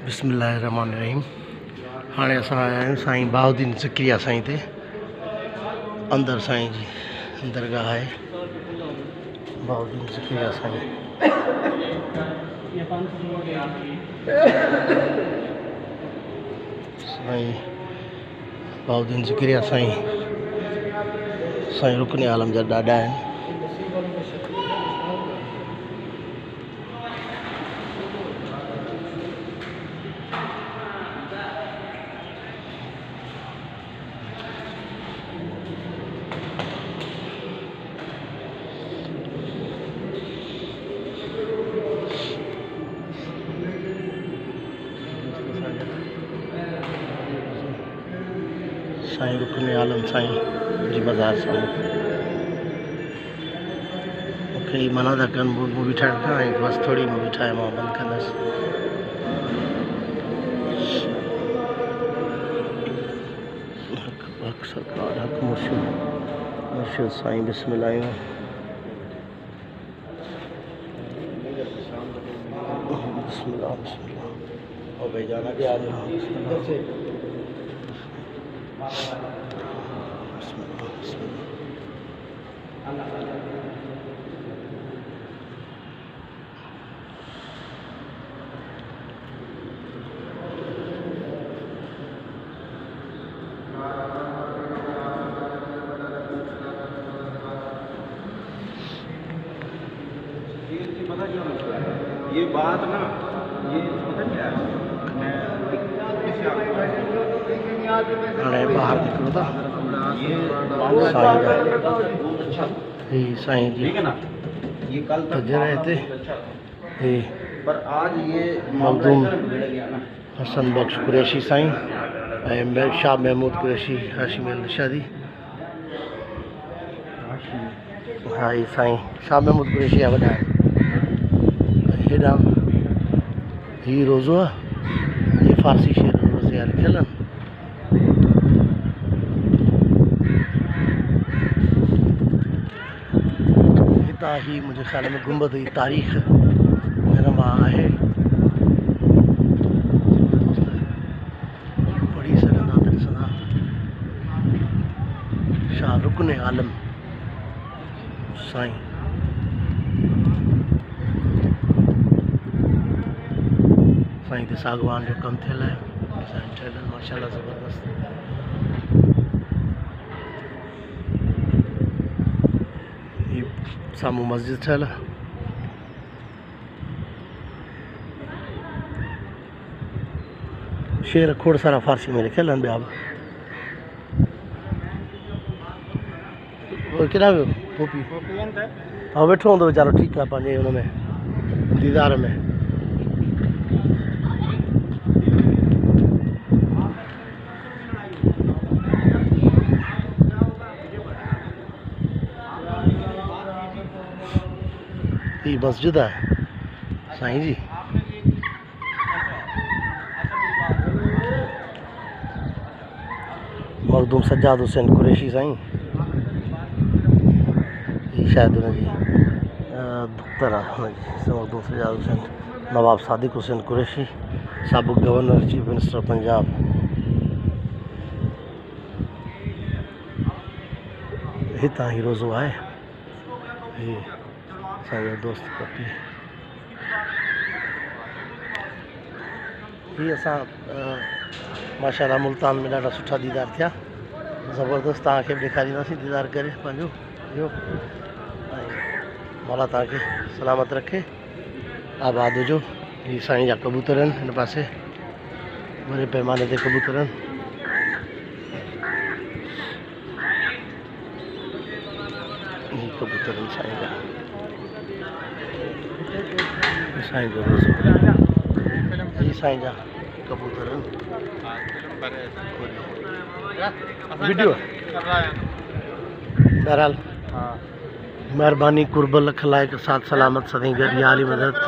बिस्मिल्लाहिर्रहमानिर्रहीम। हाणे असां आया आहियूं साईं बहाउद्दीन ज़करिया साईं ते। अंदर साईं जी दरगाह है बहाउद्दीन ज़करिया साईं। साईं बहाउद्दीन ज़करिया साईं साईं रुकने आलम जा ॾाॾा आहिनि। साईं रुकने आलम साईं जी मज़ार साईं मूंखे मना था कनि मूवी ठाहिण खां, ऐं बस थोड़ी मूवी ठाहे मां बंदि कंदसि। हक़ सरकार हक़ मुर्शिद साईं बिस्मिल्लाह। बिस्मिल्लाह बिस्मिल्लाह। और भाई जाना भी आ रहा है। ये बात ना ये पता क्या है, मैं बाहर निकलो था साईं जी ठीक है ना। ये कल तक रहे थे पर आज ये मखदूम हसन बख्श कुरैशी साईं शाह महमूद कुरैशी हाशिम शादी। हाँ ये साईं शाह महमूद कुरैशी आ वॾा हेॾा ही रोज़ो आहे। ये फारसी शेर रोज़े वारे लिखियल आहिनि। हितां ही मुंहिंजे ख़्याल में गुंबद जी तारीख़ हिन मां आहे। पढ़ी सघंदा त ॾिसंदा। शाह रुकने आलम साईं साईं ते सागवान जो कमु थियल आहे। साईं ठहियल आहिनि माशाल्लाह ज़बरदस्त। हीअ साम्हूं मस्जिद ठहियल आहे। शेर खोड़ सारा फारसी में लिखियल आहिनि ॿिया बि। केॾा वियो पोपी? हा वेठो हूंदो वीचारो, ठीकु आहे पंहिंजे हुन में दीदार में। ये मस्जिद है साईं जी। मखदूम सज्जाद हुसैन कुरैशी साईं ये शायद हुनजी दुख्तर आहे हुनजी मखदूम सज्जाद हुसैन। नवाब सादिक हुसैन कुरैशी साबिक़ गवर्नर चीफ मिनिस्टर पंजाब। हितां ही रोज़ो आहे। ये असांजो दोस्त पपी। ही असां माशाल्लाह मुल्तान में ॾाढा सुठा दीदार थिया। ज़बरदस्त तव्हांखे बि ॾेखारींदासीं दीदार करे पंहिंजो इहो। ऐं मौला तव्हांखे सलामत रखे, आबाद हुजो। ही साईं जा कबूतर आहिनि हिन पासे वॾे पैमाने ते कबूतर आहिनि। ही कबूतर आहिनि साईं जा। साईं जो रोज़ो ही साईं जा कबूतर वीडियो बहरहाल। महिरबानी कुर्ब लख लाइक साथ सलामत सदाईं गॾु। या अली मदद हक़